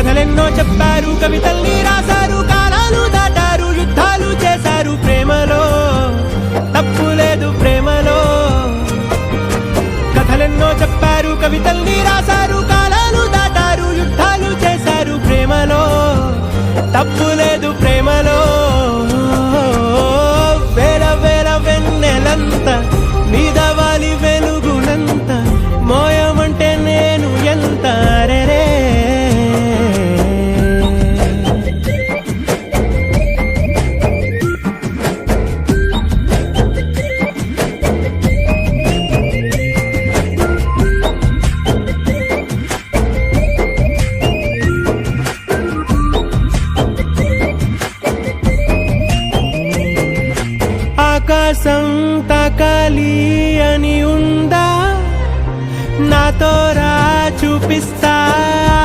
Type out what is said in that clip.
కథలెన్నో చెప్పారు, కవితల్ని రాశారు, కాలాలు దాటారు, యుద్ధాలు చేశారు. ప్రేమలో తప్పు లేదు, ప్రేమలో. కథలెన్నో చెప్పారు, కవితల్ని రాశారు, కాలాలు దాటారు, యుద్ధాలు చేశారు. ప్రేమలో తప్పు లేదు, ప్రేమలో. వేల వేల వెన్నెలంత మీద వాలి వెలుగునంత మోయమంటే నేను ఎంత రే. ఆకాశం తాకాలి అని ఉందా, నాతో రా చూపిస్తా.